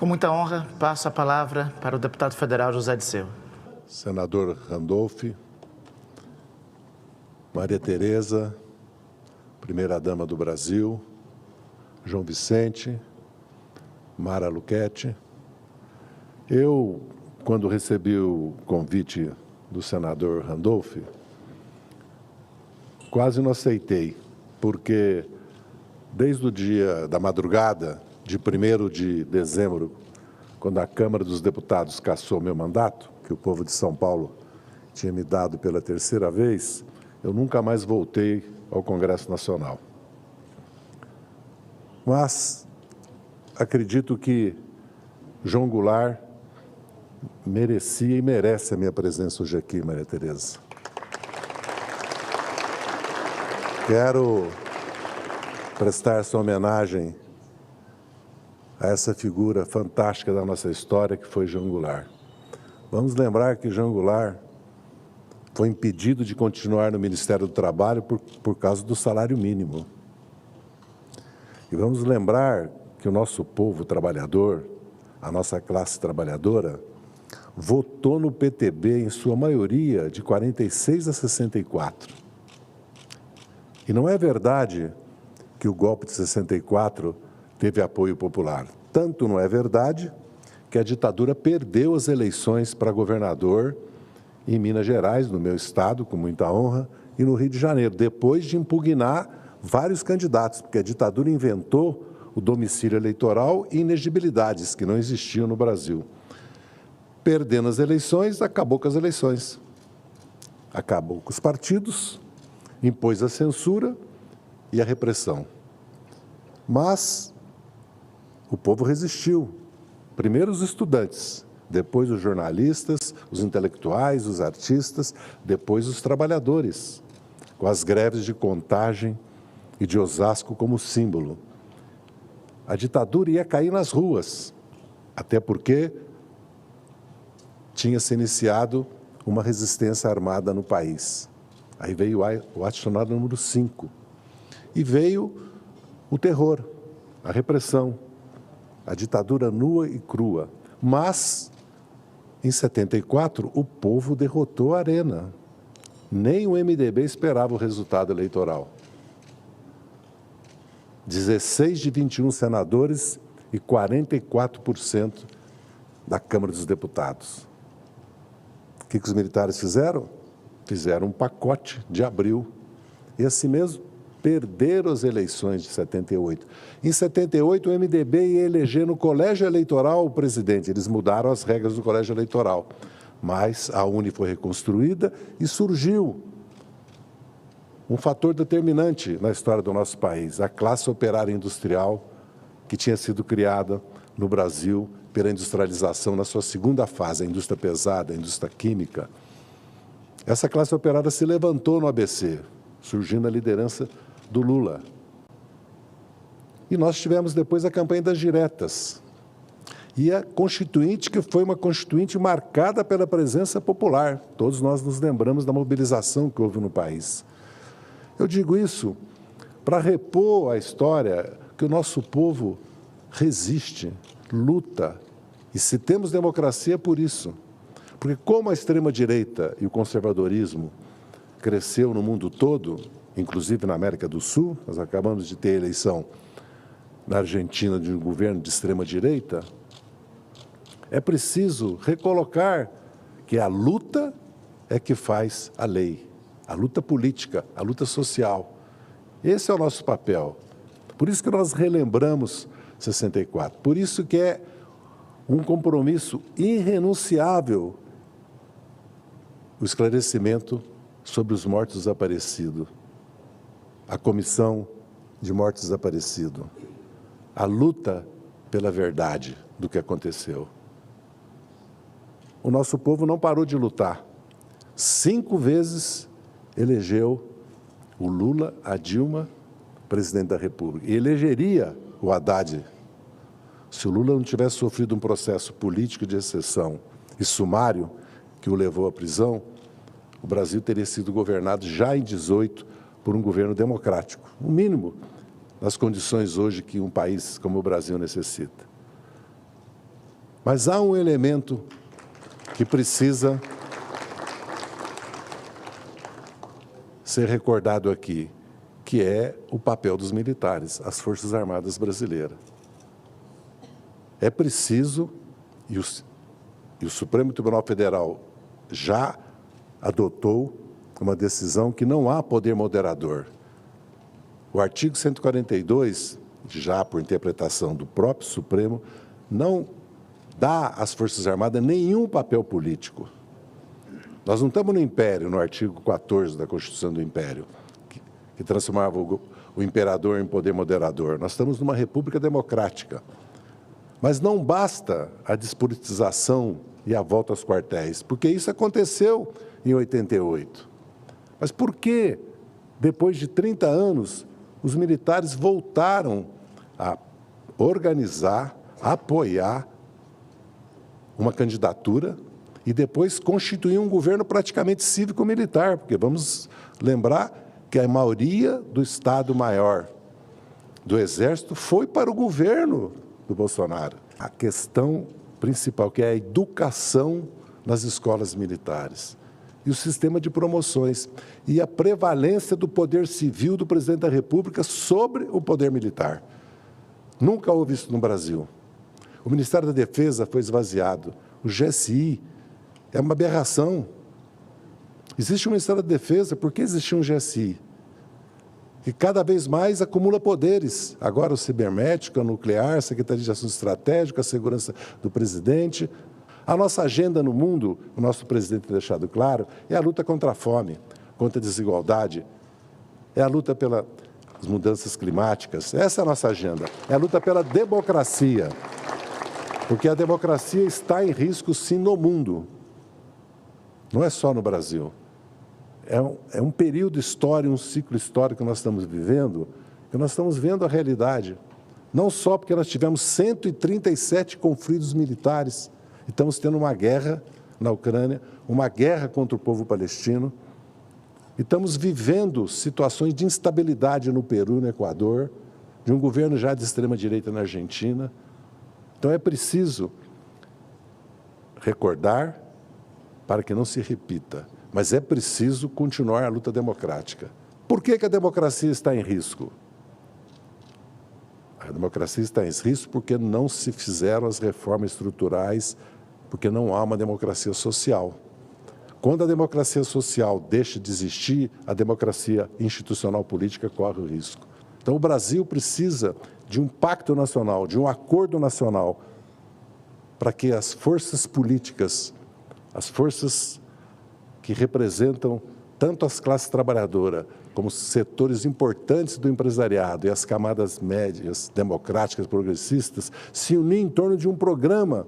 Com muita honra, passo a palavra para o deputado federal José Disseu. Senador Randolph, Maria Tereza, primeira-dama do Brasil, João Vicente, Mara Luchetti. Eu, quando recebi o convite do senador Randolph, quase não aceitei, porque desde o dia da madrugada de 1º de dezembro, quando a Câmara dos Deputados cassou meu mandato, que o povo de São Paulo tinha me dado pela 3ª vez, eu nunca mais voltei ao Congresso Nacional. Mas acredito que João Goulart merecia e merece a minha presença hoje aqui, Maria Tereza. Quero prestar essa homenagem a essa figura fantástica da nossa história, que foi João Goulart. Vamos lembrar que João Goulart foi impedido de continuar no Ministério do Trabalho por causa do salário mínimo. E vamos lembrar que o nosso povo trabalhador, a nossa classe trabalhadora, votou no PTB em sua maioria de 46 a 64. E não é verdade que o golpe de 64 teve apoio popular. Tanto não é verdade que a ditadura perdeu as eleições para governador em Minas Gerais, no meu estado, com muita honra, e no Rio de Janeiro, depois de impugnar vários candidatos, porque a ditadura inventou o domicílio eleitoral e inegibilidades que não existiam no Brasil. Perdendo as eleições, acabou com as eleições. Acabou com os partidos, impôs a censura e a repressão. Mas o povo resistiu. Primeiro os estudantes, depois os jornalistas, os intelectuais, os artistas, depois os trabalhadores, com as greves de Contagem e de Osasco como símbolo. A ditadura ia cair nas ruas, até porque tinha se iniciado uma resistência armada no país. Aí veio o ato número 5. E veio o terror, a repressão, a ditadura nua e crua. Mas, em 74, o povo derrotou a Arena. Nem o MDB esperava o resultado eleitoral. 16 de 21 senadores e 44% da Câmara dos Deputados. O que os militares fizeram? Fizeram um pacote de abril. E assim mesmo, perderam as eleições de 78. Em 78, o MDB ia eleger no colégio eleitoral o presidente. Eles mudaram as regras do colégio eleitoral. Mas a UNE foi reconstruída e surgiu um fator determinante na história do nosso país, a classe operária industrial que tinha sido criada no Brasil pela industrialização na sua segunda fase, a indústria pesada, a indústria química. Essa classe operária se levantou no ABC, surgindo a liderança do Lula. E nós tivemos depois a campanha das diretas. E a Constituinte, que foi uma Constituinte marcada pela presença popular. Todos nós nos lembramos da mobilização que houve no país. Eu digo isso para repor a história que o nosso povo resiste, luta. E se temos democracia é por isso. Porque como a extrema-direita e o conservadorismo cresceu no mundo todo, inclusive na América do Sul, nós acabamos de ter eleição na Argentina de um governo de extrema-direita, é preciso recolocar que a luta é que faz a lei, a luta política, a luta social. Esse é o nosso papel. Por isso que nós relembramos 64. Por isso que é um compromisso irrenunciável o esclarecimento sobre os mortos desaparecidos, a comissão de mortos desaparecidos, a luta pela verdade do que aconteceu. O nosso povo não parou de lutar. 5 vezes elegeu o Lula, a Dilma, presidente da República. E elegeria o Haddad. Se o Lula não tivesse sofrido um processo político de exceção e sumário que o levou à prisão, o Brasil teria sido governado já em 18 por um governo democrático. O mínimo nas condições hoje que um país como o Brasil necessita. Mas há um elemento que precisa ser recordado aqui, que é o papel dos militares, as Forças Armadas brasileiras. É preciso, e o Supremo Tribunal Federal já adotou uma decisão que não há poder moderador. O artigo 142, já por interpretação do próprio Supremo, não dá às Forças Armadas nenhum papel político. Nós não estamos no Império, no artigo 14 da Constituição do Império, que transformava o imperador em poder moderador. Nós estamos numa república democrática. Mas não basta a despolitização e a volta aos quartéis, porque isso aconteceu em 88. Mas por que, depois de 30 anos, os militares voltaram a organizar, a apoiar uma candidatura e depois constituir um governo praticamente cívico-militar? Porque vamos lembrar que a maioria do Estado-Maior do Exército foi para o governo do Bolsonaro. A questão principal, que é a educação nas escolas militares e o sistema de promoções e a prevalência do poder civil do presidente da República sobre o poder militar. Nunca houve isso no Brasil. O Ministério da Defesa foi esvaziado. O GSI é uma aberração. Existe um Ministério da Defesa, por que existia um GSI? Que cada vez mais acumula poderes. Agora o cibernético, o nuclear, a Secretaria de Assuntos Estratégicos, a segurança do presidente. A nossa agenda no mundo, o nosso presidente tem deixado claro, é a luta contra a fome, contra a desigualdade, é a luta pelas mudanças climáticas. Essa é a nossa agenda. É a luta pela democracia. Porque a democracia está em risco, sim, no mundo. Não é só no Brasil. É um período histórico, um ciclo histórico que nós estamos vivendo, que nós estamos vendo a realidade. Não só porque nós tivemos 137 conflitos militares, e estamos tendo uma guerra na Ucrânia, uma guerra contra o povo palestino, e estamos vivendo situações de instabilidade no Peru, no Equador, de um governo já de extrema-direita na Argentina. Então é preciso recordar para que não se repita. Mas é preciso continuar a luta democrática. Por que a democracia está em risco? A democracia está em risco porque não se fizeram as reformas estruturais, porque não há uma democracia social. Quando a democracia social deixa de existir, a democracia institucional política corre o risco. Então o Brasil precisa de um pacto nacional, de um acordo nacional, para que as forças políticas, as forças que representam tanto as classes trabalhadoras como setores importantes do empresariado e as camadas médias, democráticas, progressistas, se unir em torno de um programa.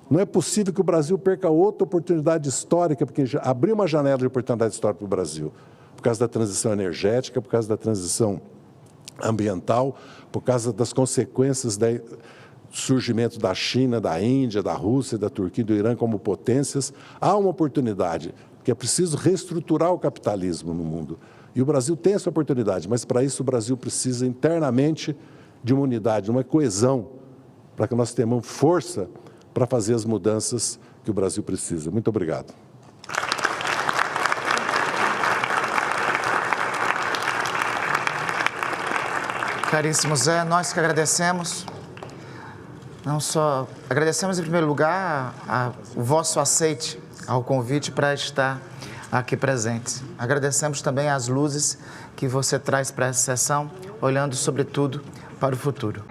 Não é possível que o Brasil perca outra oportunidade histórica, porque já abriu uma janela de oportunidade histórica para o Brasil, por causa da transição energética, por causa da transição ambiental, por causa das consequências do surgimento da China, da Índia, da Rússia, da Turquia e do Irã como potências. Há uma oportunidade, porque é preciso reestruturar o capitalismo no mundo. E o Brasil tem essa oportunidade, mas para isso o Brasil precisa internamente de uma unidade, de uma coesão, para que nós tenhamos força para fazer as mudanças que o Brasil precisa. Muito obrigado. Caríssimo Zé, nós que agradecemos. Não só agradecemos em primeiro lugar o vosso aceite ao convite para estar aqui presente. Agradecemos também as luzes que você traz para essa sessão, olhando sobretudo para o futuro.